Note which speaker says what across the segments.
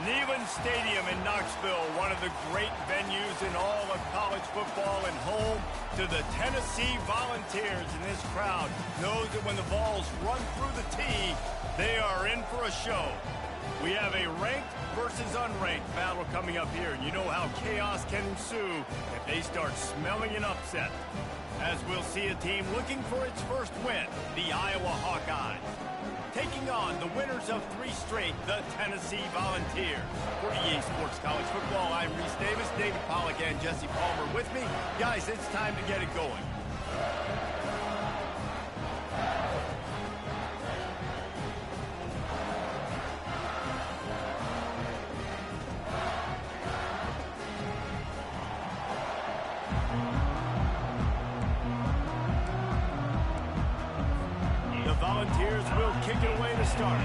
Speaker 1: Neyland Stadium in Knoxville, one of the great venues in all of college football, and home to the Tennessee Volunteers. And this crowd knows that when the balls run through the tee, they are in for a show. We have a ranked versus unranked battle coming up here. You know how chaos can ensue if they start smelling an upset. As we'll see a team looking for its first win, the Iowa Hawkeyes, taking on the winners of 3 straight, the Tennessee Volunteers. For EA Sports College Football, I'm Reese Davis, David Pollack, and Jesse Palmer with me. Guys, it's time to get it going. Volunteers will kick it away to start.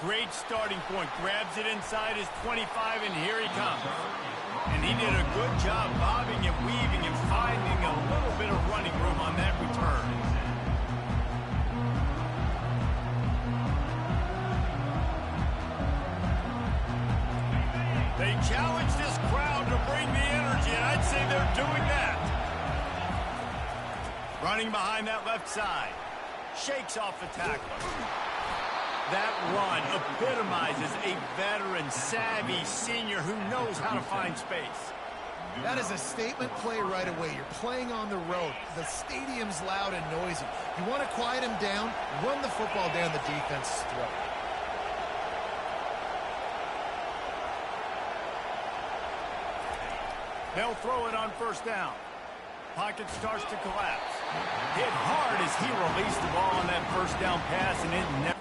Speaker 1: Great starting point. Grabs it inside his 25, and here he comes. And he did a good job bobbing and weaving and finding a little bit of running room on that return. They challenge this crowd to bring the energy, and I'd say they're doing that. Running behind that left side. Shakes off the tackler. That run epitomizes a veteran, savvy senior who knows how to find space.
Speaker 2: That is a statement play right away. You're playing on the road. The stadium's loud and noisy. You want to quiet him down, run the football down the defense's throat.
Speaker 1: They'll throw it on first down. Pocket starts to collapse. Hit hard as he released the ball on that first down pass, and it never...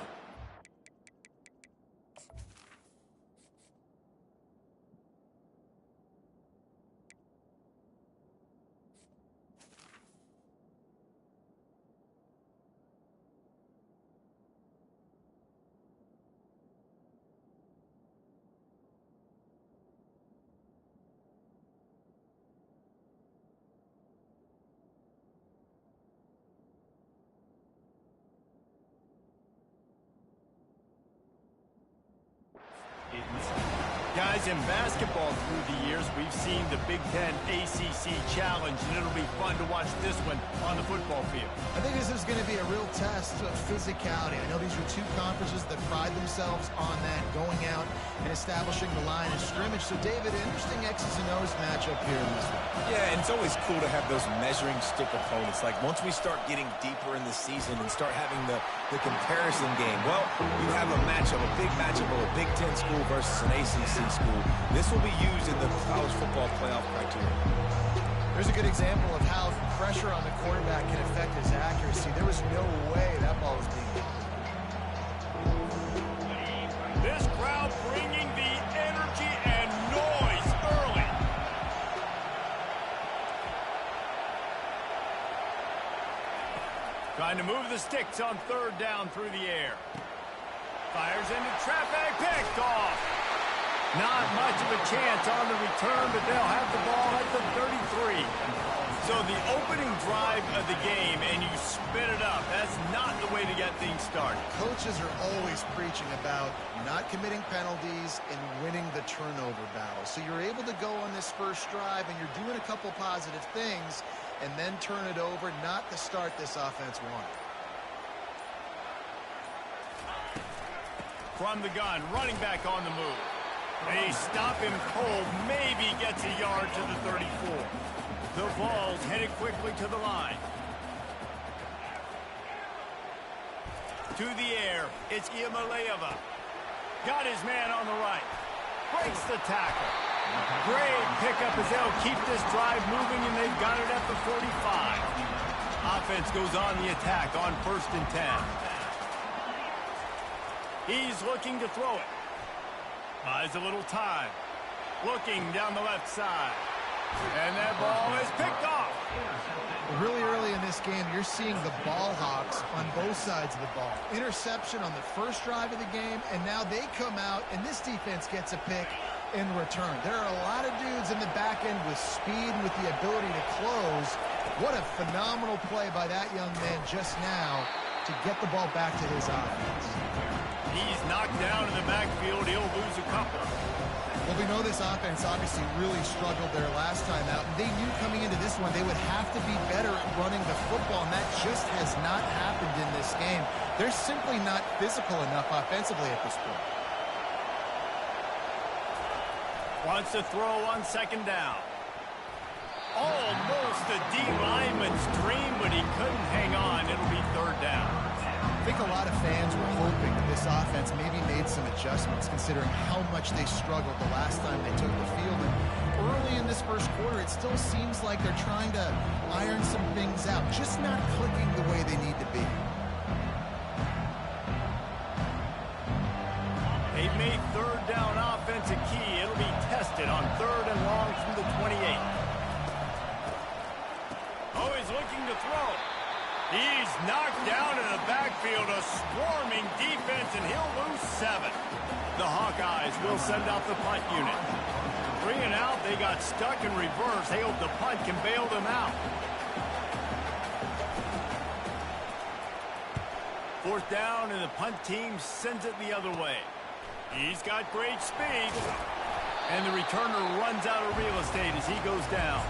Speaker 1: Guys, in basketball through the years, we've seen the Big Ten ACC Challenge, and it'll be fun to watch this one on the football field.
Speaker 2: I think this is going to be a real test of physicality. I know these are 2 conferences that pride themselves on that, going out and establishing the line of scrimmage. So, David, interesting X's and O's matchup here in this one.
Speaker 3: Yeah, and it's always cool to have those measuring stick opponents. Like, once we start getting deeper in the season and start having the comparison game, well, you have a matchup, a big matchup of a Big Ten school versus an ACC school. This will be used in the college football playoff criteria.
Speaker 2: There's a good example of how pressure on the quarterback can affect his accuracy. There was no way that ball was being hit.
Speaker 1: This crowd bringing the energy and noise early. Trying to move the sticks on third down through the air. Fires into traffic, picked off. Not much of a chance on the return, but they'll have the ball at the 33. So the opening drive of the game, and you spit it up. That's not the way to get things started.
Speaker 2: Coaches are always preaching about not committing penalties and winning the turnover battle. So you're able to go on this first drive, and you're doing a couple positive things, and then turn it over, not the start this offense wanted.
Speaker 1: From the gun, running back on the move. They stop him cold, maybe gets a yard to the 34. The ball's headed quickly to the line. To the air, it's Iamaleava. Got his man on the right. Breaks the tackle. Great pickup as they'll keep this drive moving, and they've got it at the 45. Offense goes on the attack on 1st and 10. He's looking to throw it. Buys a little time. Looking down the left side. And that ball is picked off.
Speaker 2: Really early in this game, you're seeing the ball hawks on both sides of the ball. Interception on the first drive of the game, and now they come out, and this defense gets a pick in return. There are a lot of dudes in the back end with speed and with the ability to close. What a phenomenal play by that young man just now to get the ball back to his offense.
Speaker 1: He's knocked down in the backfield. He'll lose a couple.
Speaker 2: Well, we know this offense obviously really struggled there last time out, and they knew coming into this one they would have to be better at running the football, and that just has not happened in this game. They're simply not physical enough offensively at this point.
Speaker 1: Wants to throw on second down. Almost a D-lineman's dream, but he couldn't hang on. It'll be third down.
Speaker 2: I think a lot of fans were hoping that this offense maybe made some adjustments considering how much they struggled the last time they took the field. And early in this first quarter, it still seems like they're trying to iron some things out, just not clicking the way they need to be.
Speaker 1: They've made third down offense a key. It'll be tested on third and long from the 28. Oh, he's looking to throw. He's knocked down in the backfield, a swarming defense, and he'll lose 7. The Hawkeyes will send out the punt unit. 3 and out, they got stuck in reverse. They hope the punt can bail them out. Fourth down, and the punt team sends it the other way. He's got great speed. And the returner runs out of real estate as he goes down.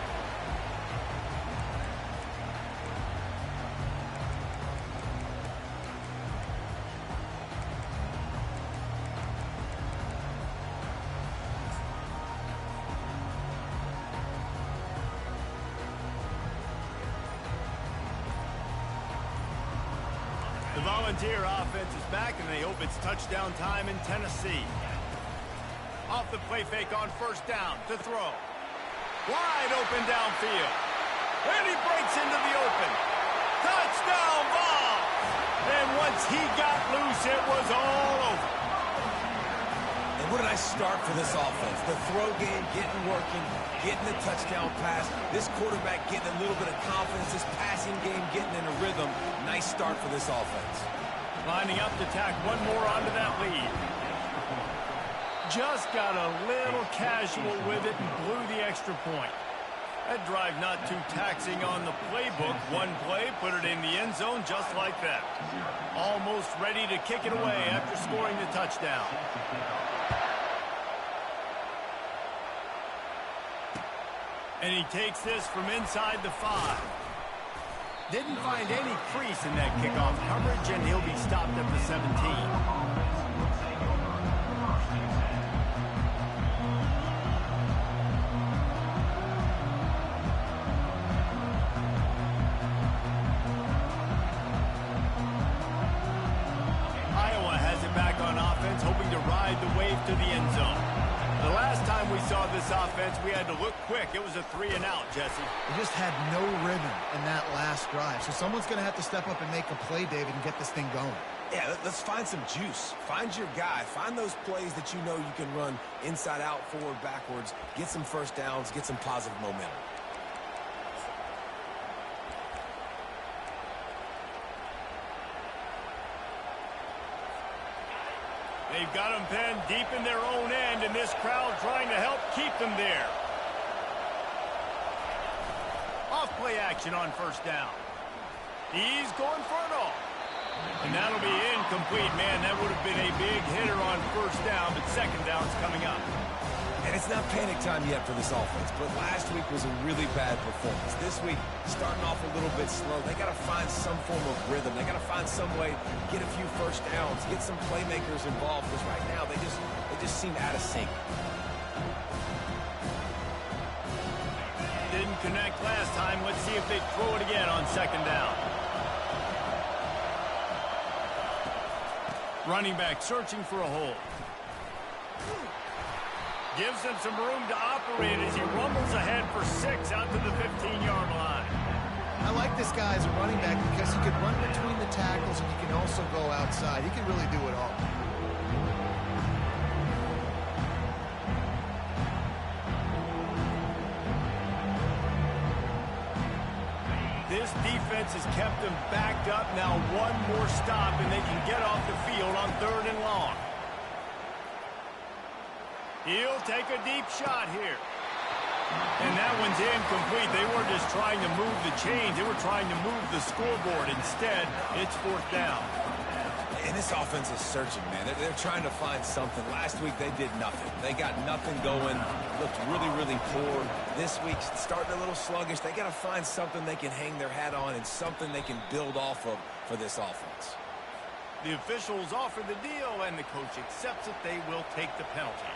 Speaker 1: The Volunteer offense is back, and they hope it's touchdown time in Tennessee. Off the play fake on first down to throw. Wide open downfield. And he breaks into the open. Touchdown ball! And once he got loose, it was all over.
Speaker 3: And what a nice start for this offense. The throw game getting working, getting the touchdown pass. This quarterback getting a little bit of confidence. This passing game getting in a rhythm. Nice start for this offense.
Speaker 1: Lining up to tack one more onto that lead. Just got a little casual with it and blew the extra point. That drive not too taxing on the playbook. One play, put it in the end zone just like that. Almost ready to kick it away after scoring the touchdown. And he takes this from inside the 5. Didn't find any crease in that kickoff coverage, and he'll be stopped at the 17. Hoping to ride the wave to the end zone. The last time we saw this offense, we had to look quick. It was a 3 and out, Jesse.
Speaker 2: They just had no rhythm in that last drive. So someone's going to have to step up and make a play, David, and get this thing going.
Speaker 3: Yeah, let's find some juice. Find your guy. Find those plays that you know you can run inside out, forward, backwards. Get some first downs. Get some positive momentum.
Speaker 1: They've got them pinned deep in their own end, and this crowd trying to help keep them there. Off play action on first down. He's going for it all. And that'll be incomplete, man. That would have been a big hitter on first down, but second down's coming up.
Speaker 3: And it's not panic time yet for this offense, but last week was a really bad performance. This week, starting off a little bit slow. They got to find some form of rhythm. They got to find some way to get a few first downs, get some playmakers involved, because right now they just seem out of sync.
Speaker 1: Didn't connect last time. Let's see if they throw it again on second down. Running back searching for a hole. Gives him some room to operate as he rumbles ahead for 6 out to the 15-yard line.
Speaker 2: I like this guy as a running back because he can run between the tackles and he can also go outside. He can really do it all.
Speaker 1: This defense has kept them backed up. Now one more stop and they can get off the field on third and long. He'll take a deep shot here. And that one's incomplete. They weren't just trying to move the chains. They were trying to move the scoreboard. Instead, it's fourth down.
Speaker 3: And this offense is searching, man. They're trying to find something. Last week, they did nothing. They got nothing going. Looked really, really poor. This week, starting a little sluggish. They got to find something they can hang their hat on and something they can build off of for this offense.
Speaker 1: The officials offer the deal, and the coach accepts it. They will take the penalty.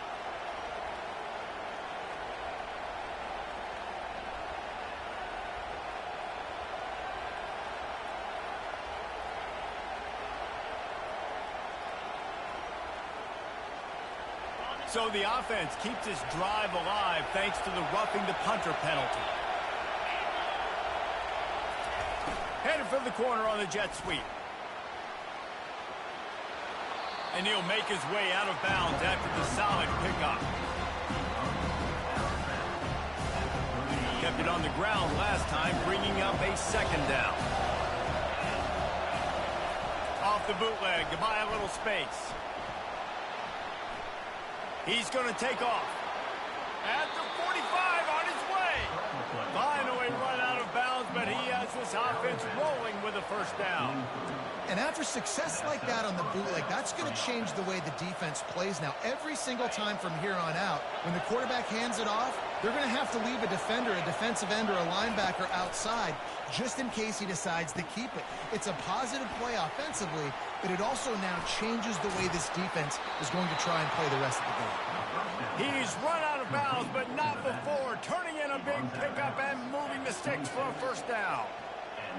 Speaker 1: So the offense keeps its drive alive thanks to the roughing the punter penalty. Headed for the corner on the jet sweep. And he'll make his way out of bounds after the solid pickup. Kept it on the ground last time, bringing up a second down. Off the bootleg to buy a little space. He's going to take off. At the 45 on his way. Finally run out of bounds, but he has this offense rolling with a first down.
Speaker 2: And after success like that on the bootleg, that's going to change the way the defense plays now. Every single time from here on out, when the quarterback hands it off, they're going to have to leave a defender, a defensive end, or a linebacker outside just in case he decides to keep it. It's a positive play offensively, but it also now changes the way this defense is going to try and play the rest of the game.
Speaker 1: He's run out of bounds, but not before turning in a big pickup and moving the sticks for a first down.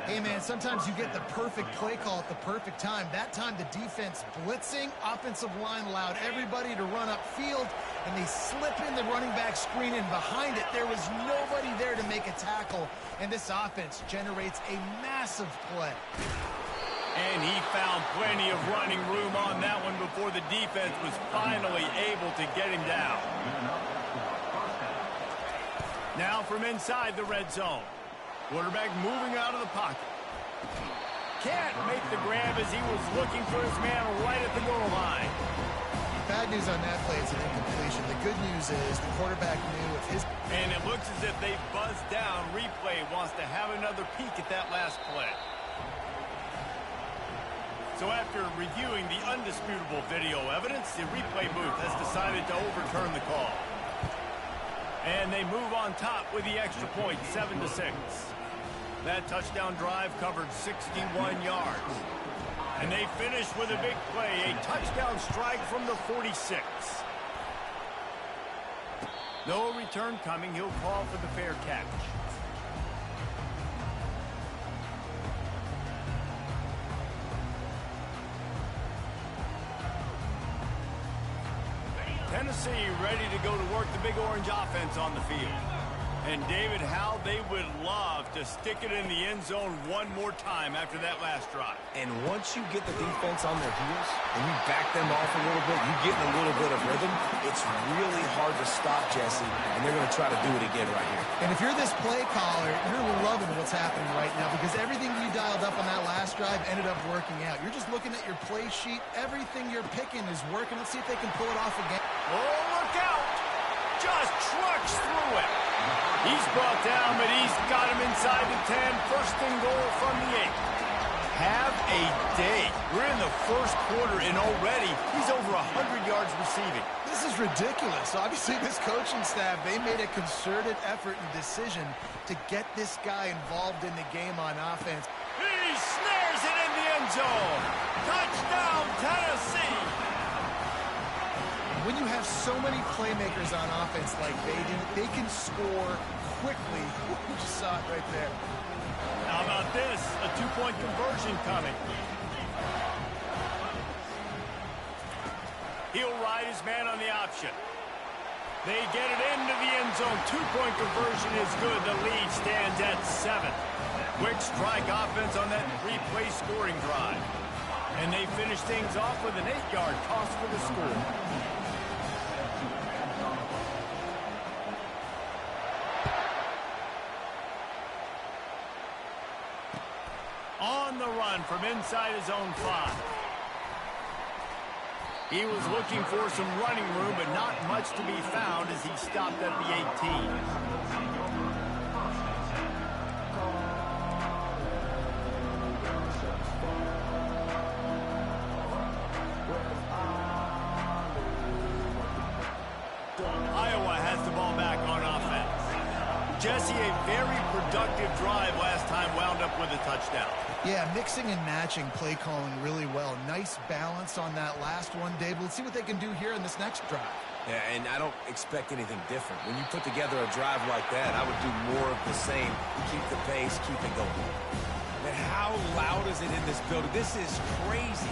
Speaker 2: Hey, man, sometimes you get the perfect play call at the perfect time. That time the defense blitzing, offensive line allowed everybody to run upfield, and they slip in the running back screen, and behind it there was nobody there to make a tackle, and this offense generates a massive play.
Speaker 1: And he found plenty of running room on that one before the defense was finally able to get him down. Now from inside the red zone. Quarterback moving out of the pocket. Can't make the grab as he was looking for his man right at the goal line.
Speaker 2: Bad news on that play, it's an incompletion. The good news is the quarterback knew if his...
Speaker 1: And it looks as if they buzzed down. Replay wants to have another peek at that last play. So after reviewing the undisputable video evidence, the replay booth has decided to overturn the call. And they move on top with the extra point, 7-6. That touchdown drive covered 61 yards. And they finish with a big play, a touchdown strike from the 46. No return coming. He'll call for the fair catch. Tennessee ready to go to work the Big Orange offense on the field. And David, how they would love to stick it in the end zone one more time after that last drive.
Speaker 3: And once you get the defense on their heels and you back them off a little bit, you get in a little bit of rhythm, it's really hard to stop, Jesse, and they're going to try to do it again right here.
Speaker 2: And if you're this play caller, you're loving what's happening right now because everything you dialed up on that last drive ended up working out. You're just looking at your play sheet. Everything you're picking is working. Let's see if they can pull it off again.
Speaker 1: Oh, look out! Just trucks through it. He's brought down, but he's got him inside the 10. First and goal from the 8. Have a day. We're in the first quarter, and already he's over 100 yards receiving.
Speaker 2: This is ridiculous. Obviously, this coaching staff, they made a concerted effort and decision to get this guy involved in the game on offense.
Speaker 1: He snares it in the end zone. Touchdown, Tennessee.
Speaker 2: When you have so many playmakers on offense like they do, they can score quickly. You just saw it right there.
Speaker 1: How about this? A two-point conversion coming. He'll ride his man on the option. They get it into the end zone. Two-point conversion is good. The lead stands at 7. Quick strike offense on that three-play scoring drive. And they finish things off with an 8-yard toss for the score. On the run from inside his own 5. He was looking for some running room, but not much to be found as he stopped at the 18. Iowa has the ball back on offense. Jesse, a very productive drive last time, wound up with a touchdown.
Speaker 2: Yeah, mixing and matching play calling really well. Nice balance on that last one, Dave. Let's see what they can do here in this next drive.
Speaker 3: Yeah, and I don't expect anything different. When you put together a drive like that, I would do more of the same. Keep the pace, keep it going. Man, how loud is it in this building? This is crazy.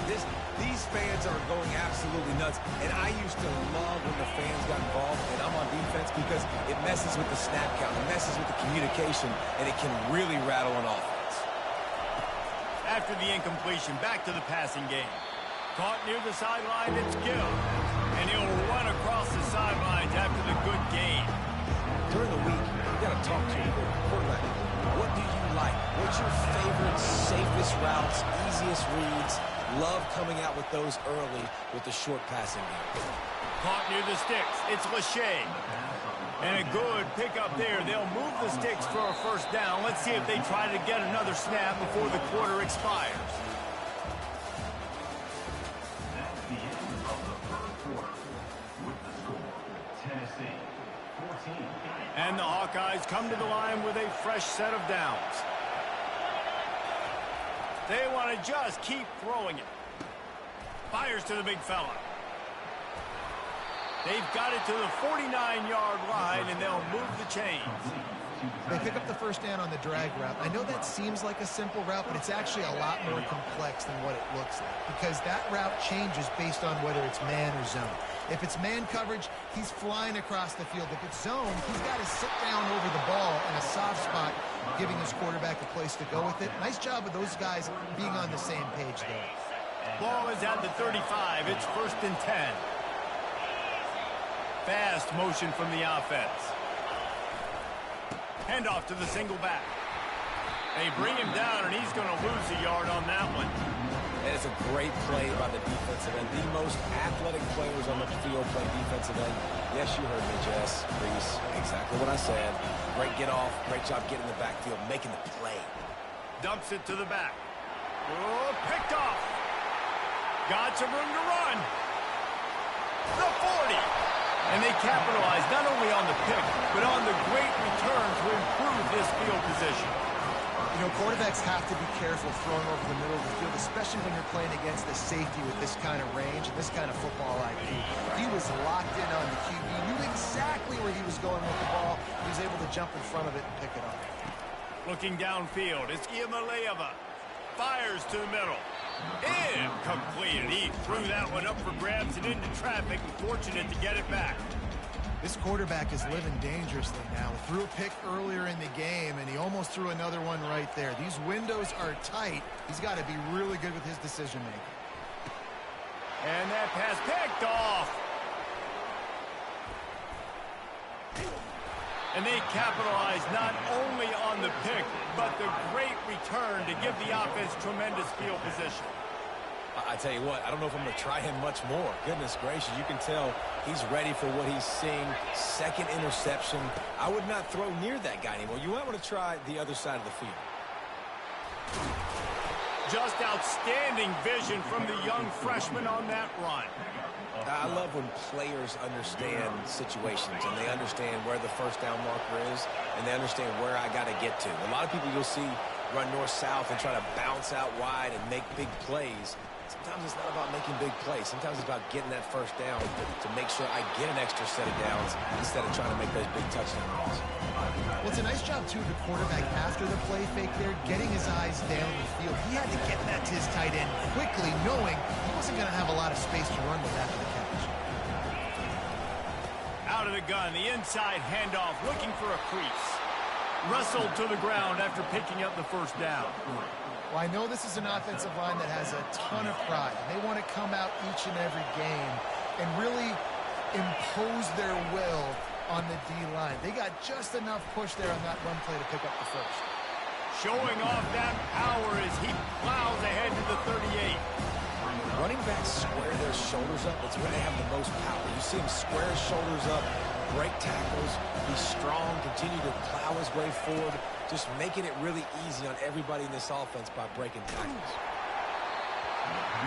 Speaker 3: These fans are going absolutely nuts. And I used to love when the fans got involved, and I'm on defense because it messes with the snap count. It messes with the communication, and it can really rattle an offense.
Speaker 1: After the incompletion, back to the passing game. Caught near the sideline, it's Gill. And he'll run across the sidelines after the good game.
Speaker 3: During the week, you got to talk to your quarterback. What do you like? What's your favorite, safest routes, easiest reads? Love coming out with those early with the short passing game.
Speaker 1: Caught near the sticks. It's Lachey. And a good pickup there. They'll move the sticks for a first down. Let's see if they try to get another snap before the quarter expires.
Speaker 4: That's the end of the first quarter with the score, Tennessee 14.
Speaker 1: And the Hawkeyes come to the line with a fresh set of downs. They want to just keep throwing it. Fires to the big fella. They've got it to the 49-yard line, and they'll move the chains.
Speaker 2: They pick up the first down on the drag route. I know that seems like a simple route, but it's actually a lot more complex than what it looks like because that route changes based on whether it's man or zone. If it's man coverage, he's flying across the field. If it's zone, he's got to sit down over the ball in a soft spot, giving his quarterback a place to go with it. Nice job of those guys being on the same page there.
Speaker 1: Ball is at the 35. It's 1st and 10. Fast motion from the offense. Handoff to the single back. They bring him down, and he's going to lose a yard on that one.
Speaker 3: And it's a great play by the defensive end. The most athletic players on the field play defensive end. Yes, you heard me, Jess, Reese. Exactly what I said. Great get off. Great job getting in the backfield, making the play.
Speaker 1: Dumps it to the back. Oh, picked off. Got some room to run. The 40. And they capitalize not only on the pick, but on the great return to improve this field position.
Speaker 2: You know, quarterbacks have to be careful throwing over the middle of the field, especially when you're playing against the safety with this kind of range and this kind of football IQ. He was locked in on the QB, knew exactly where he was going with the ball. He was able to jump in front of it and pick it up.
Speaker 1: Looking downfield, it's Iamaleava. Fires to the middle. Incomplete. He threw that one up for grabs and into traffic. Fortunate to get it back.
Speaker 2: This quarterback is living dangerously now. He threw a pick earlier in the game, and he almost threw another one right there. These windows are tight. He's got to be really good with his decision-making.
Speaker 1: And that pass picked off. And they capitalize not only on the pick, but the great return to give the offense tremendous field position.
Speaker 3: I tell you what, I don't know if I'm going to try him much more. Goodness gracious, you can tell he's ready for what he's seeing. Second interception. I would not throw near that guy anymore. You might want to try the other side of the field.
Speaker 1: Just outstanding vision from the young freshman on that run.
Speaker 3: I love when players understand situations and they understand where the first down marker is and they understand where I got to get to. A lot of people you'll see run north-south and try to bounce out wide and make big plays. Sometimes it's not about making big plays. Sometimes it's about getting that first down to make sure I get an extra set of downs instead of trying to make those big touchdown runs.
Speaker 2: Well, it's a nice job, too, of the quarterback after the play fake there, getting his eyes down the field. He had to get that to his tight end quickly, knowing he wasn't going to have a lot of space to run with after the catch.
Speaker 1: Out of the gun, the inside handoff, looking for a crease. Wrestled to the ground after picking up the first down.
Speaker 2: Well, I know this is an offensive line that has a ton of pride. They want to come out each and every game and really impose their will on the D-line. They got just enough push there on that run play to pick up the first.
Speaker 1: Showing off that power as he plows ahead to the 38.
Speaker 3: Running backs square their shoulders up. It's where they have the most power. You see him square his shoulders up, break tackles, be strong, continue to plow his way forward, just making it really easy on everybody in this offense by breaking tackles.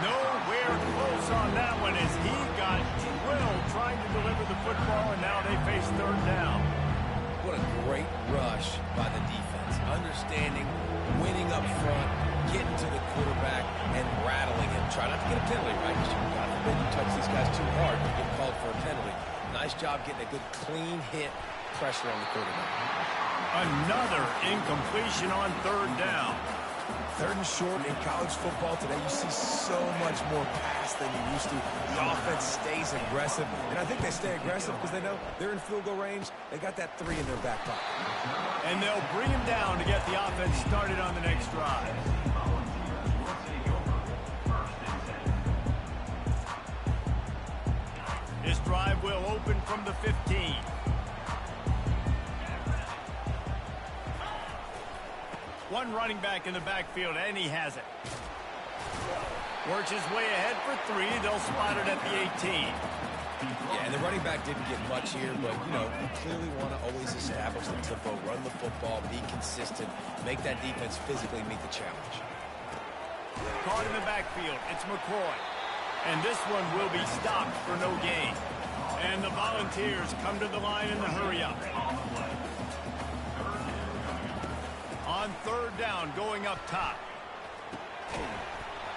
Speaker 1: Nowhere close on that one as he got drilled trying to deliver the football, and now they face third down.
Speaker 3: What a great rush by the defense. Understanding, winning up front, getting to the quarterback, and rattling him. Try not to get a penalty, right? Because God forbid you touch these guys too hard, you get called for a penalty. Nice job getting a good clean hit, pressure on the quarterback.
Speaker 1: Another incompletion on third down.
Speaker 3: Third and short in college football today, you see so much more pass than you used to. The offense stays aggressive, and I think they stay aggressive because they know they're in field goal range. They got that 3 in their back pocket.
Speaker 1: And they'll bring him down to get the offense started on the next drive. This drive will open from the 15. One running back in the backfield, and he has it. Works his way ahead for 3. They'll spot it at the 18.
Speaker 3: Yeah, and the running back didn't get much here, but, you know, you clearly want to always establish the tempo, run the football, be consistent, make that defense physically meet the challenge.
Speaker 1: Caught in the backfield, it's McCoy. And this one will be stopped for no gain. And the Volunteers come to the line in the hurry-up. On third down, going up top.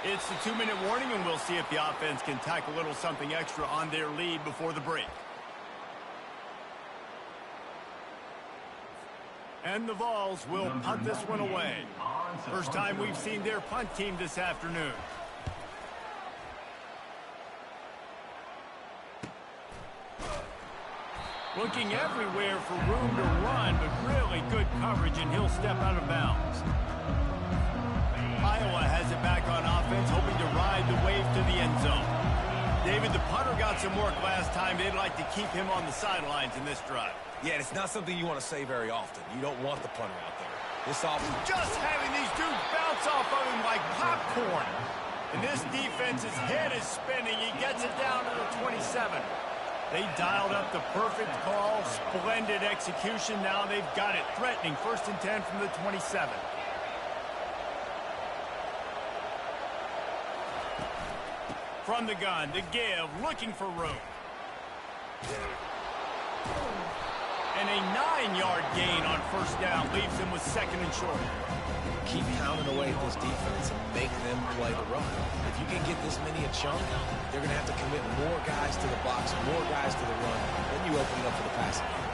Speaker 1: It's the 2-minute warning, and we'll see if the offense can tack a little something extra on their lead before the break. And the Vols will punt this one away. First time we've seen their punt team this afternoon. Looking everywhere for room to run, but really good coverage, and he'll step out of bounds. Iowa has it back on offense, hoping to ride the wave to the end zone. David, the punter got some work last time. They'd like to keep him on the sidelines in this drive.
Speaker 3: Yeah, it's not something you want to say very often. You don't want the punter out there. This offense
Speaker 1: just having these dudes bounce off of him like popcorn. And this defense's head is spinning. He gets it down to the 27. They dialed up the perfect call, splendid execution. Now they've got it threatening. 1st and 10 from the 27. From the gun to give, looking for room. And a 9-yard gain on 1st down leaves him with 2nd and short.
Speaker 3: keep pounding away at this defense and make them play the run. If you can get this many a chunk, they're going to have to commit more guys to the box, more guys to the run. Then you open it up for the passing game.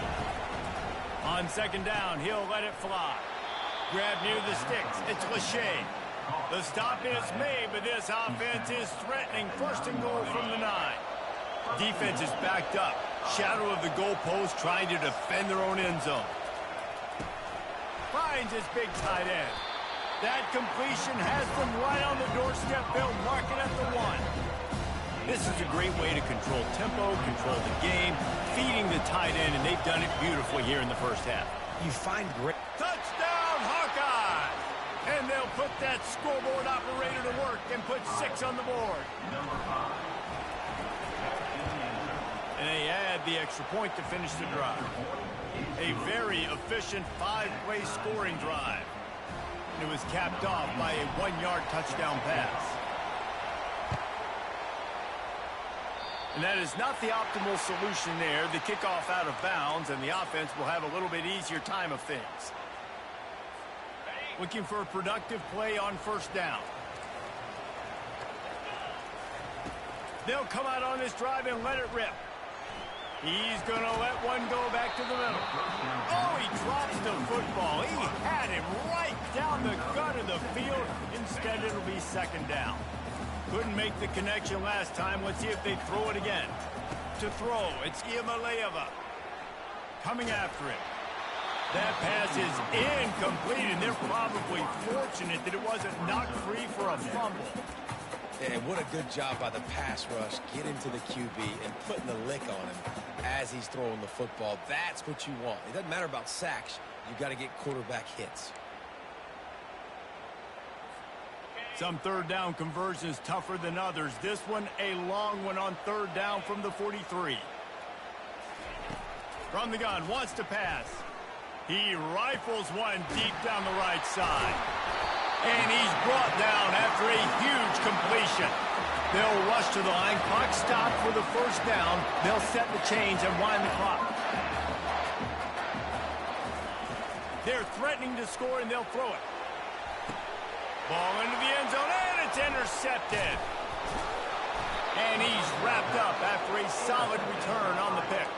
Speaker 1: On 2nd down, he'll let it fly. Grab near the sticks. It's Lachey. The stop is made, but this offense is threatening. 1st and goal from the 9. Defense is backed up. Shadow of the goalpost trying to defend their own end zone. Finds his big tight end. That completion has them right on the doorstep. They'll mark it at the 1. This is a great way to control tempo, control the game, feeding the tight end, and they've done it beautifully here in the first half.
Speaker 3: You find great...
Speaker 1: Touchdown, Hawkeye! And they'll put that scoreboard operator to work and put 6 on the board. And they add the extra point to finish the drive. A very efficient 5-play scoring drive. And it was capped off by a 1-yard touchdown pass. And that is not the optimal solution there. The kickoff out of bounds, and the offense will have a little bit easier time of things. Looking for a productive play on 1st down. They'll come out on this drive and let it rip. He's going to let one go back to the middle. Oh, he drops the football. He had him right down the gut of the field. Instead, it'll be 2nd down. Couldn't make the connection last time. Let's see if they throw it again. To throw, it's Iamaleava. Coming after it. That pass is incomplete, and they're probably fortunate that it wasn't knocked free for a fumble.
Speaker 3: And what a good job by the pass rush, getting to the QB and putting the lick on him as he's throwing the football. That's what you want. It doesn't matter about sacks. You got to get quarterback hits.
Speaker 1: Some third down conversions tougher than others. This one, a long one on third down from the 43. From the gun, wants to pass. He rifles one deep down the right side. And he's brought down after a huge completion. They'll rush to the line. Clock stopped for the first down. They'll set the chains and wind the clock. They're threatening to score, and they'll throw it. Ball into the end zone, and it's intercepted. And he's wrapped up after a solid return on the pick.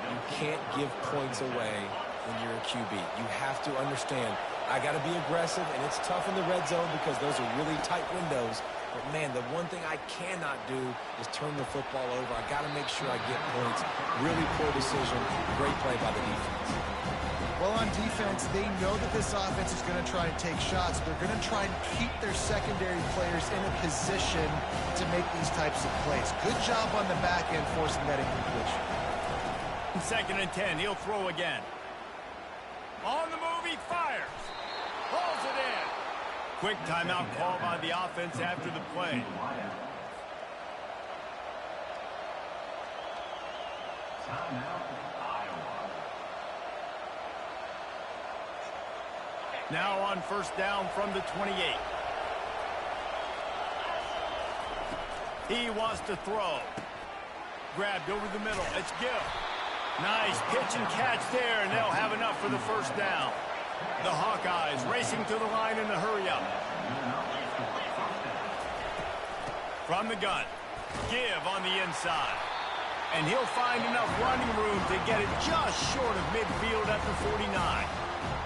Speaker 3: You can't give points away when you're a QB. You have to understand, I got to be aggressive, and it's tough in the red zone because those are really tight windows. But, man, the one thing I cannot do is turn the football over. I got to make sure I get points. Really poor decision. Great play by the defense.
Speaker 2: Well, on defense, they know that this offense is going to try and take shots. They're going to try and keep their secondary players in a position to make these types of plays. Good job on the back end forcing that incompletion.
Speaker 1: 2nd and 10, he'll throw again. On the move, he fires. Pulls it in. Quick timeout call by the offense after the play. Now on first down from the 28. He wants to throw. Grabbed over the middle. It's Gill. Nice pitch and catch there, and they'll have enough for the first down. The Hawkeyes racing to the line in the hurry-up. From the gun. Give on the inside. And he'll find enough running room to get it just short of midfield at the 49.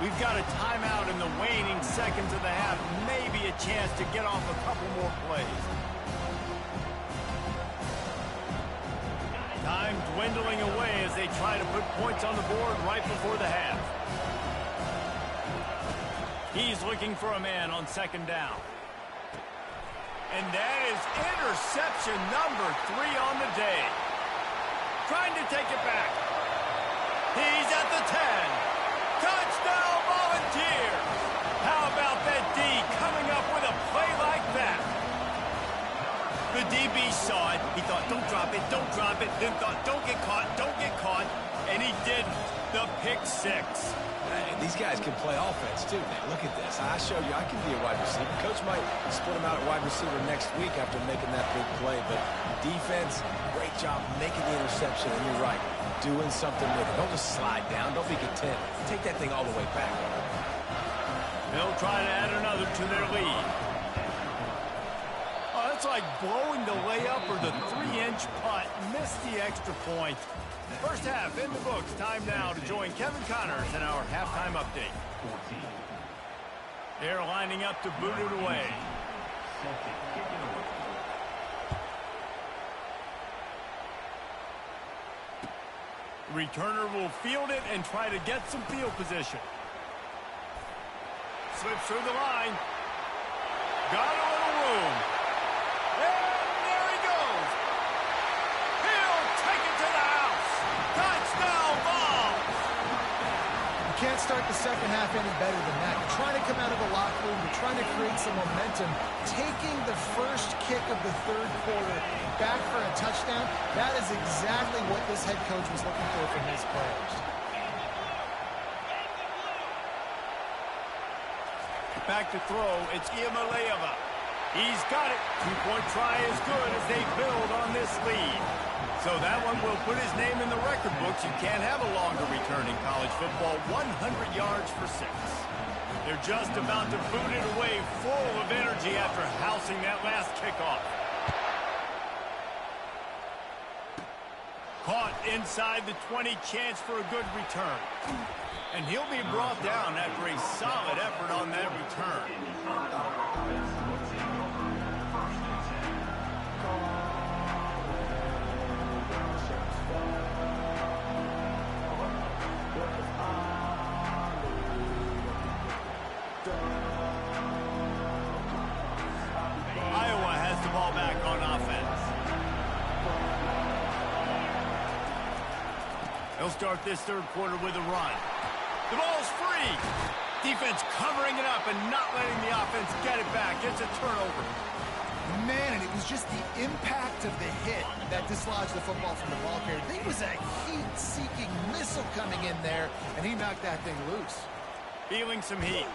Speaker 1: We've got a timeout in the waning seconds of the half. Maybe a chance to get off a couple more plays. Time dwindling away as they try to put points on the board right before the half. He's looking for a man on 2nd down. And that is interception number 3 on the day. Trying to take it back. He's at the 10. Touchdown, Volunteers! How about that D coming up with a play like that? The DB saw it. He thought, don't drop it, don't drop it. Then thought, don't get caught, don't get caught. And he did the pick 6.
Speaker 3: And these guys can play offense, too, man. Look at this. I showed you I can be a wide receiver. Coach might split him out at wide receiver next week after making that big play. But defense, great job making the interception. And you're right, doing something with it. Don't just slide down. Don't be content. Take that thing all the way back.
Speaker 1: They'll try to add another to their lead. Oh, that's like blowing the layup or the 3-inch putt. Missed the extra point. First half in the books. Time now to join Kevin Connors in our halftime update. They're lining up to boot it away. Returner will field it and try to get some field position. Slips through the line. Got a little room. And there he goes. He'll take it to the house. Touchdown ball.
Speaker 2: You can't start the second half any better than that. You're trying to come out of the locker room. You're trying to create some momentum. Taking the first kick of the third quarter back for a touchdown, that is exactly what this head coach was looking for from his players.
Speaker 1: Back to throw. It's Iamaleava. He's got it. Two-point try is good as they build on this lead. So that one will put his name in the record books. You can't have a longer return in college football. 100 yards for 6. They're just about to boot it away, full of energy after housing that last kickoff. Caught inside the 20, chance for a good return. And he'll be brought down after a solid effort on that return. Iowa has the ball back on offense. They'll start this third quarter with a run. The ball's free. Defense covering it up and not letting the offense get it back. It's a turnover.
Speaker 2: Man, and it was just the impact of the hit that dislodged the football from the ball carrier. I think it was a heat-seeking missile coming in there, and he knocked that thing loose.
Speaker 1: Feeling some heat.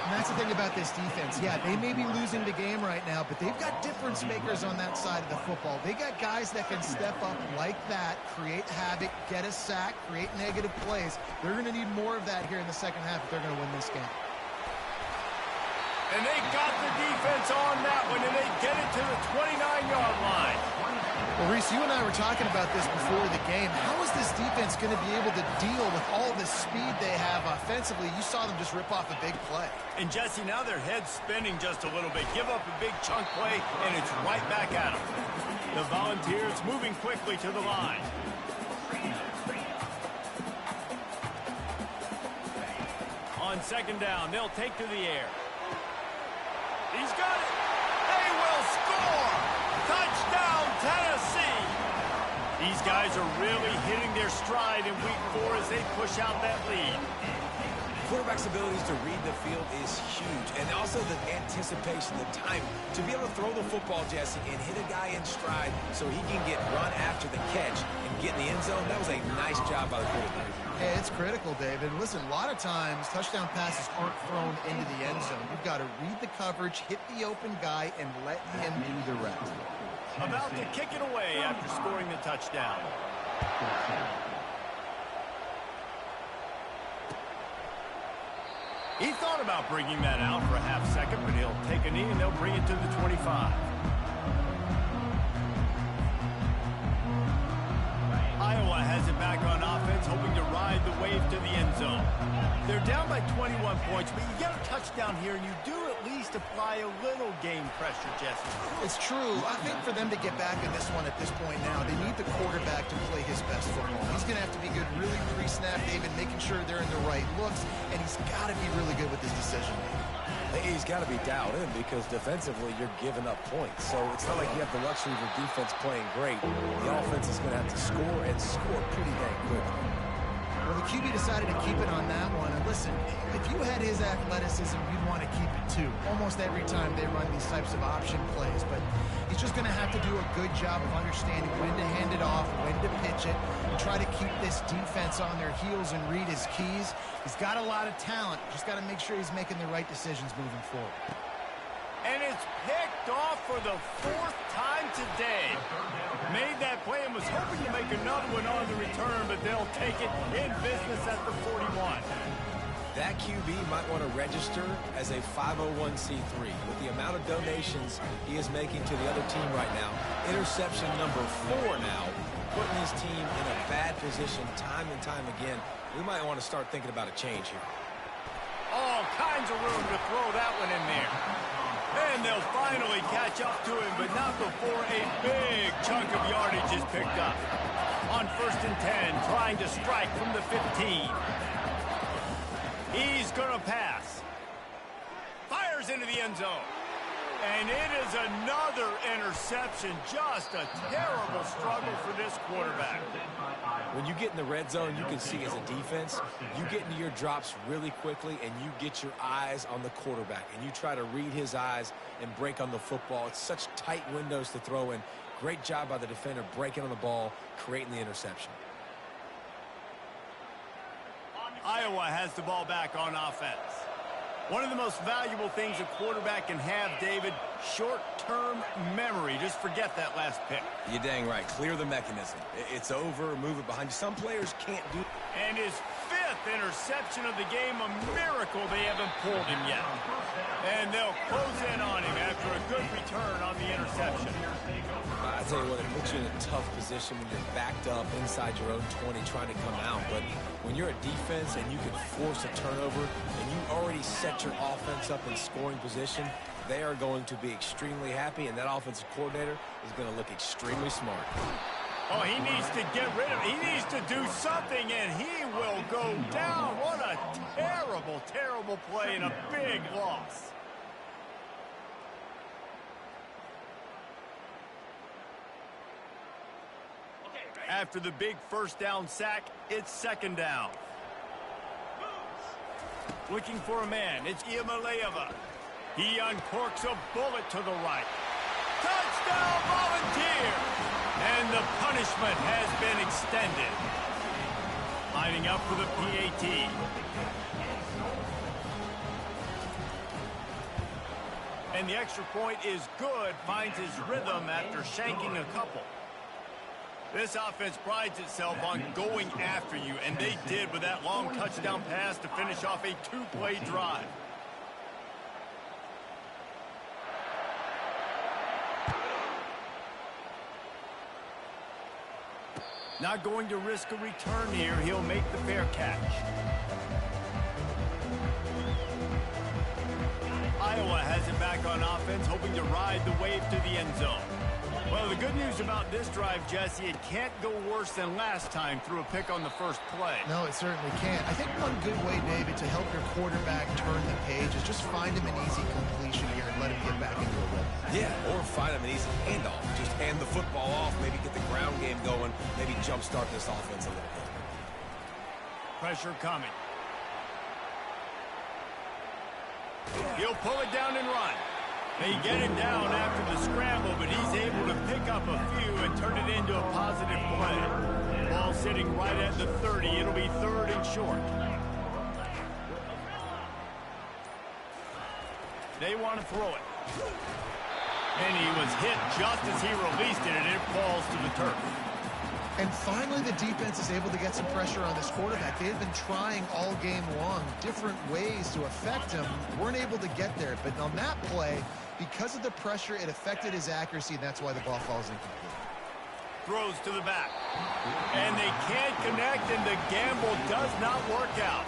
Speaker 2: And that's the thing about this defense. Yeah, they may be losing the game right now, but they've got difference makers on that side of the football. They got guys that can step up like that, create havoc, get a sack, create negative plays. They're going to need more of that here in the second half if they're going to win this game.
Speaker 1: And they got the defense on that one, and they get it to the 29-yard line.
Speaker 2: Well, Reese, you and I were talking about this before the game. How is this defense going to be able to deal with all the speed they have offensively? You saw them just rip off a big play.
Speaker 1: And, Jesse, now their head's spinning just a little bit. Give up a big chunk play, and it's right back at them. The Volunteers moving quickly to the line. On second down, they'll take to the air. He's got it. They will score. Touchdown, Tennessee. These guys are really hitting their stride in week 4 as they push out that lead.
Speaker 3: Quarterback's abilities to read the field is huge, and also the anticipation, the time to be able to throw the football, Jesse, and hit a guy in stride so he can get run after the catch and get in the end zone. That was a nice job by the quarterback.
Speaker 2: Yeah, it's critical, David. Listen, a lot of times touchdown passes aren't thrown into the end zone. You've got to read the coverage, hit the open guy, and let him do the rest.
Speaker 1: About to kick it away after scoring the touchdown. He thought about bringing that out for a half second, but he'll take a knee and they'll bring it to the 25. Iowa has it back on offense, hoping to ride the wave to the end zone. They're down by 21 points, but you get a touchdown here, and you do at least apply a little game pressure, Jesse.
Speaker 2: It's true. I think for them to get back in this one at this point now, they need the quarterback to play his best football. He's going to have to be good really pre-snap, David, making sure they're in the right looks, and he's got to be really good with his decision-making.
Speaker 3: He's got to be dialed in because defensively you're giving up points. So it's not like you have the luxury of your defense playing great. The offense is going to have to score and score pretty dang quickly.
Speaker 2: Well, the QB decided to keep it on that one. And listen, if you had his athleticism, you'd want to keep it too. Almost every time they run these types of option plays. But he's just going to have to do a good job of understanding when to hand it off, when to pitch it, and try to keep this defense on their heels and read his keys. He's got a lot of talent. Just got to make sure he's making the right decisions moving forward.
Speaker 1: And it's picked off for the 4th time today. Made that play and was hoping to make another one on the return, but they'll take it in business at the 41.
Speaker 3: That QB might want to register as a 501c3 with the amount of donations he is making to the other team right now. Interception number 4 now, putting his team in a bad position time and time again. We might want to start thinking about a change here.
Speaker 1: All kinds of room to throw that one in there. And they'll finally catch up to him, but not before a big chunk of yardage is picked up. On 1st and 10, trying to strike from the 15. He's going to pass. Fires into the end zone. And it is another interception. Just a terrible struggle for this quarterback.
Speaker 3: When you get in the red zone, you can see as a defense, you get into your drops really quickly and you get your eyes on the quarterback and you try to read his eyes and break on the football. It's such tight windows to throw in. Great job by the defender breaking on the ball, creating the interception.
Speaker 1: Iowa has the ball back on offense. One of the most valuable things a quarterback can have, David, short-term memory. Just forget that last pick.
Speaker 3: You're dang right. Clear the mechanism. It's over. Move it behind you. Some players can't do it.
Speaker 1: And his 5th interception of the game, a miracle they haven't pulled him yet. And they'll close in on him after a good return on the interception.
Speaker 3: I tell you what, it puts you in a tough position when you're backed up inside your own 20 trying to come out. But when you're a defense and you can force a turnover and you already set your offense up in scoring position, they are going to be extremely happy, and that offensive coordinator is going to look extremely smart.
Speaker 1: Oh, he needs to get rid of it. He needs to do something, and he will go down. What a terrible, terrible play and a big loss. After the big 1st down sack, it's 2nd down. Looking for a man. It's Iamaleava. He uncorks a bullet to the right. Touchdown, Volunteers! And the punishment has been extended. Lining up for the PAT. And the extra point is good. Finds his rhythm after shanking a couple. This offense prides itself on going after you, and they did with that long touchdown pass to finish off a two-play drive. Not going to risk a return here. He'll make the fair catch. Iowa has it back on offense, hoping to ride the wave to the end zone. Well, the good news about this drive, Jesse, it can't go worse than last time through a pick on the first play.
Speaker 2: No, it certainly can't. I think one good way, David, to help your quarterback turn the page is just find him an easy completion here and let him get back into a rhythm.
Speaker 3: Yeah, or find him an easy handoff. Just hand the football off, maybe get the ground game going, maybe jumpstart this offense a little bit.
Speaker 1: Pressure coming. He'll pull it down and run. They get it down after the scramble, but he's able to pick up a few and turn it into a positive play. Ball sitting right at the 30. It'll be 3rd and short. They want to throw it. And he was hit just as he released it, and it falls to the turf.
Speaker 2: And finally, the defense is able to get some pressure on this quarterback. They had been trying all game long different ways to affect him. Weren't able to get there. But on that play, because of the pressure, it affected his accuracy, and that's why the ball falls incomplete.
Speaker 1: Throws to the back. And they can't connect, and the gamble does not work out.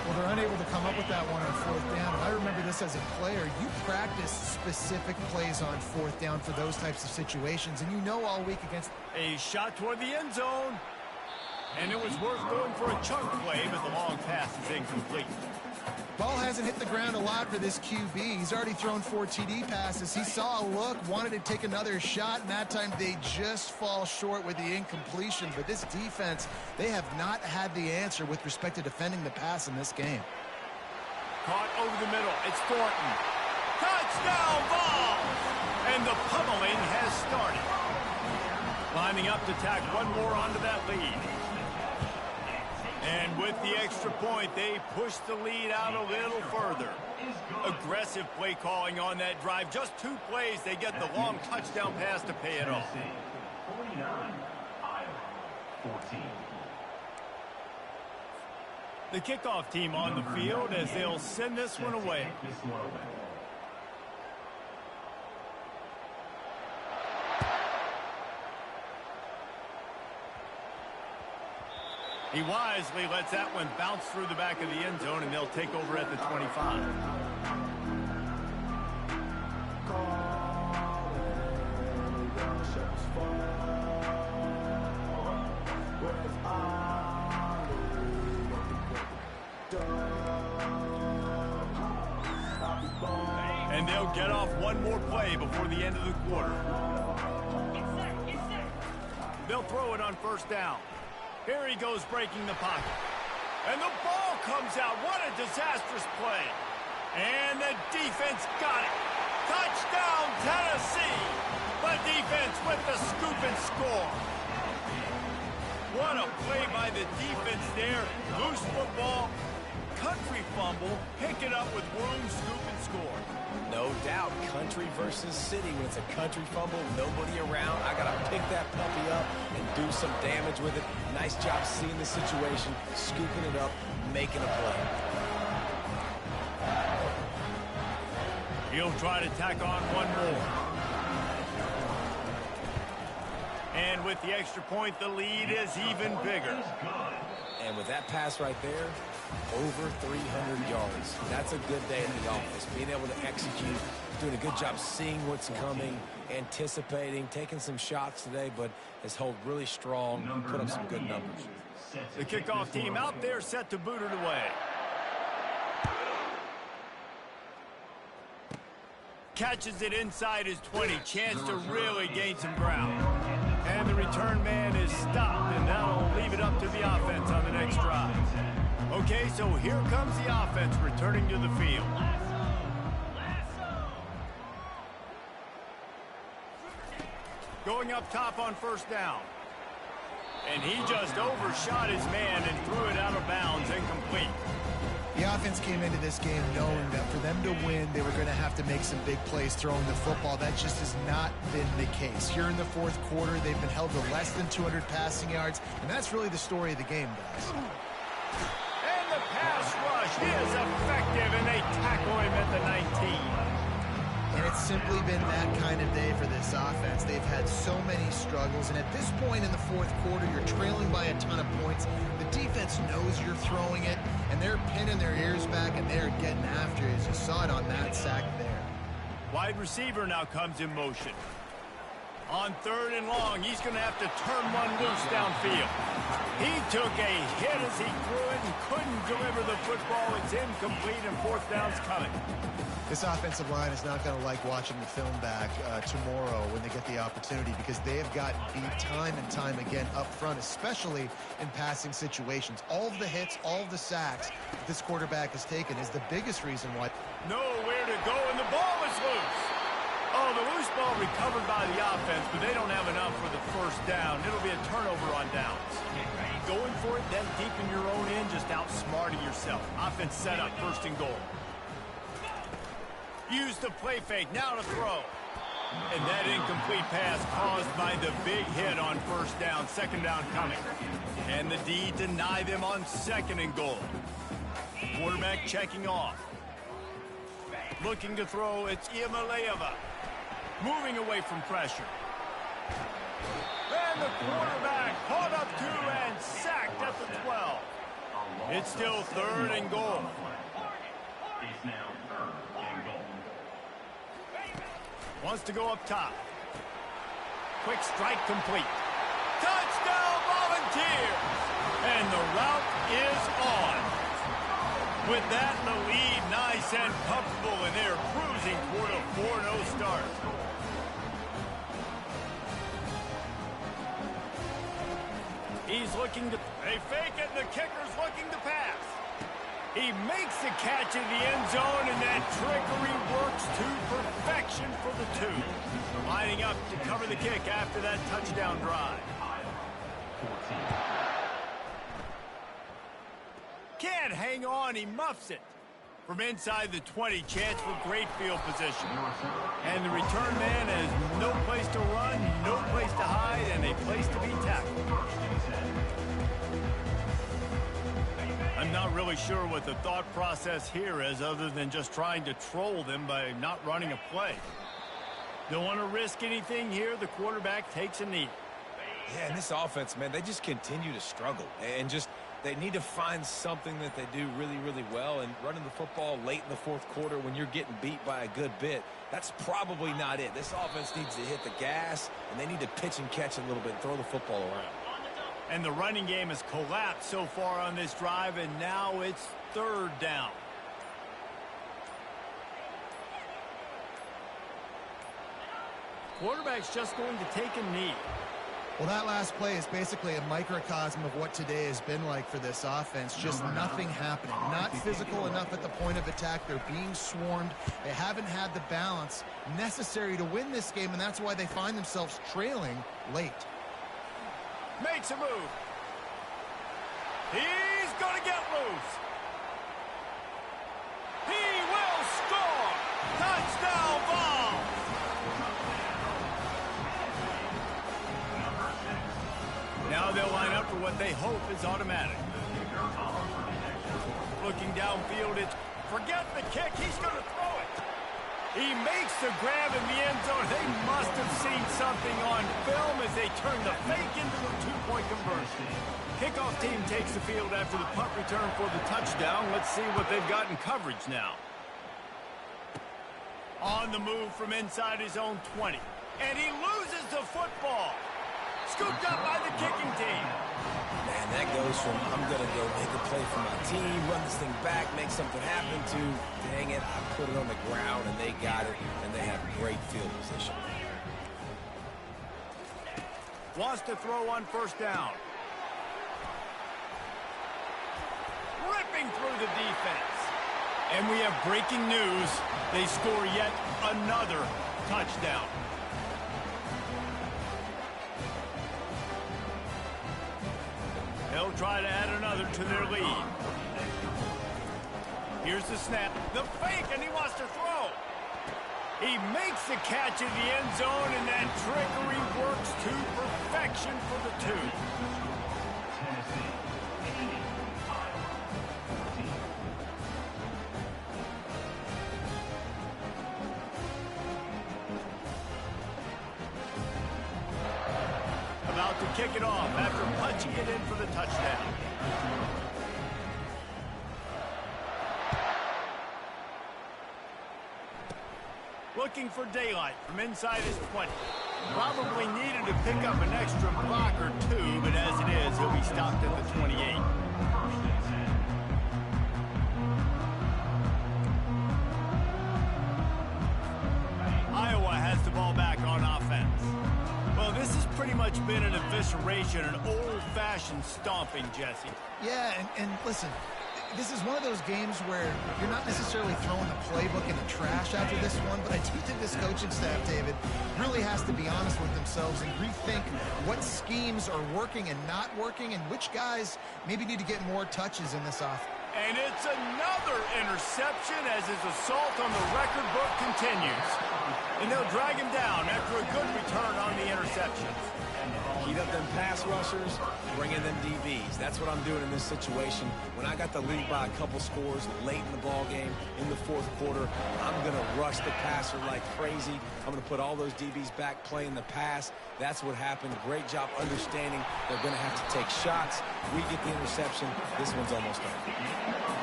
Speaker 2: Well, they're unable to come up with that one on 4th down. And I remember this as a player. You practice specific plays on 4th down for those types of situations, and you know all week against...
Speaker 1: A shot toward the end zone. And it was worth going for a chunk play, but the long pass is incomplete.
Speaker 2: Ball hasn't hit the ground a lot for this QB. He's already thrown 4 TD passes. He saw a look, wanted to take another shot, and that time they just fall short with the incompletion. But this defense, they have not had the answer with respect to defending the pass in this game.
Speaker 1: Caught over the middle. It's Thornton. Touchdown ball! And the pummeling has started. Lining up to tack one more onto that lead. And with the extra point, they push the lead out a little further. Aggressive play calling on that drive. Just 2 plays, they get the long touchdown pass to pay it off.
Speaker 4: 49, Iowa 14.
Speaker 1: The kickoff team on the field as they'll send this one away. He wisely lets that one bounce through the back of the end zone, and they'll take over at the 25. And they'll get off one more play before the end of the quarter. They'll throw it on 1st down. Here he goes breaking the pocket. And the ball comes out. What a disastrous play. And the defense got it. Touchdown, Tennessee. The defense with the scoop and score. What a play by the defense there. Loose football, country fumble, pick it up with room, scoop and score.
Speaker 3: No doubt, country versus city. When it's a country fumble, nobody around, I got to pick that puppy up and do some damage with it. Nice job seeing the situation, scooping it up, making a play.
Speaker 1: He'll try to tack on one more. And with the extra point, the lead is even bigger.
Speaker 3: And with that pass right there, over 300 yards. That's a good day in the office. Being able to execute, doing a good job seeing what's coming, anticipating, taking some shots today, but has held really strong, put up some good numbers.
Speaker 1: The kickoff team out there set to boot it away. Catches it inside his 20. Chance to really gain some ground. And the return man is stopped, and that'll leave it up to the offense on the next drive. Okay, so here comes the offense returning to the field. Going up top on first down. And he just overshot his man and threw it out of bounds, incomplete.
Speaker 2: The offense came into this game knowing that for them to win, they were going to have to make some big plays throwing the football. That just has not been the case. Here in the fourth quarter, they've been held to less than 200 passing yards, and that's really the story of the game, guys.
Speaker 1: And the pass rush is effective, and they tackle him at the 19.
Speaker 2: And it's simply been that kind of day for this offense. They've had so many struggles, and at this point in the fourth quarter, you're trailing by a ton of points. The defense knows you're throwing it, and they're pinning their ears back, and they're getting after it, as you saw it on that sack there.
Speaker 1: Wide receiver now comes in motion. On third and long, he's going to have to turn one loose downfield. He took a hit as he threw it and couldn't deliver the football. It's incomplete, and fourth down's coming.
Speaker 2: This offensive line is not going to like watching the film back tomorrow when they get the opportunity, because they have gotten beat time and time again up front, especially in passing situations. All of the hits, all of the sacks that this quarterback has taken is the biggest reason why.
Speaker 1: Nowhere to go, and the ball is loose. Oh, the loose ball recovered by the offense, but they don't have enough for the first down. It'll be a turnover on downs. Going for it, then deep in your own end, just outsmarting yourself. Offense set up, first and goal. Use the play fake, now to throw. And that incomplete pass caused by the big hit on first down, second down coming. And the D deny them on second and goal. Quarterback checking off. Looking to throw, it's Iamaleava. Moving away from pressure. And the quarterback caught up to and sacked at the 12. It's still third and goal.
Speaker 4: It's now third and goal.
Speaker 1: Wants to go up top. Quick strike complete. Touchdown Volunteers! And the route is on. With that, the lead nice and comfortable, and they're cruising toward a 4-0 start. He's looking to... They fake it, and the kicker's looking to pass. He makes the catch in the end zone, and that trickery works to perfection for the two. Lining up to cover the kick after that touchdown drive. Can't hang on, he muffs it. From inside the 20, chance for great field position. And the return man has no place to run, no place to hide, and a place to be tackled. I'm not really sure what the thought process here is, other than just trying to troll them by not running a play. Don't want to risk anything here. The quarterback takes a knee.
Speaker 3: Yeah, and this offense, man, they just continue to struggle. And just, they need to find something that they do really, really well. And running the football late in the fourth quarter when you're getting beat by a good bit, that's probably not it. This offense needs to hit the gas, and they need to pitch and catch a little bit and throw the football around.
Speaker 1: And the running game has collapsed so far on this drive, and now it's third down. Quarterback's just going to take a knee.
Speaker 2: Well, that last play is basically a microcosm of what today has been like for this offense. Just nothing happening. Not physical enough at the point of attack. They're being swarmed. They haven't had the balance necessary to win this game, and that's why they find themselves trailing late.
Speaker 1: Makes a move. He's going to get loose. He will score. Touchdown ball. Now they'll line up for what they hope is automatic. Looking downfield, it's forget the kick. He's going to throw it. He makes the grab in the end zone. They must have seen something on film as they turn the fake into the two-point conversion. Kickoff team takes the field after the punt return for the touchdown. Let's see what they've got in coverage now. On the move from inside his own 20. And he loses the football. Scooped up by the kicking team.
Speaker 3: Man, that goes from I'm going to go make a play for my team, run this thing back, make something happen, to dang it, I put it on the ground, and they got it, and they have great field position.
Speaker 1: Wants to throw on first down. ripping through the defense. And we have breaking news. They score yet another touchdown. They'll try to add another to their lead. Here's the snap. The fake, and he wants to throw. He makes the catch in the end zone, and that trickery works to perfection for the two.
Speaker 4: Tennessee 80, Iowa 14.
Speaker 1: About to kick it off after punching it in for the touchdown. Looking for daylight from inside his 20. Probably needed to pick up an extra block or two, but as it is, he'll be stopped at the 28.
Speaker 4: First and 10.
Speaker 1: Iowa has the ball back on offense. Well, this has pretty much been an evisceration, an old-fashioned stomping, Jesse.
Speaker 2: Yeah, and listen, this is one of those games where you're not necessarily throwing the playbook in the trash after this one, but I do think this coaching staff, David, really has to be honest with themselves and rethink what schemes are working and not working and which guys maybe need to get more touches in this offense.
Speaker 1: And it's another interception as his assault on the record book continues. And they'll drag him down after a good return on the interceptions.
Speaker 3: Heat up them pass rushers, bring in them DBs. That's what I'm doing in this situation. When I got the lead by a couple scores late in the ball game, in the fourth quarter, I'm going to rush the passer like crazy. I'm going to put all those DBs back playing the pass. That's what happened. Great job understanding they're going to have to take shots. We get the interception. This one's almost done.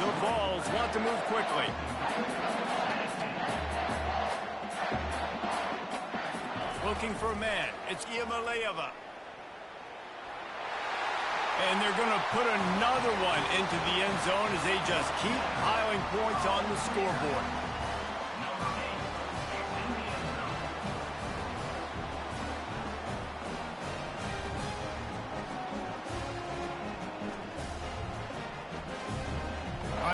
Speaker 1: The Vols want to move quickly. Looking for a man. It's Iamaleava. And they're going to put another one into the end zone as they just keep piling points on the scoreboard.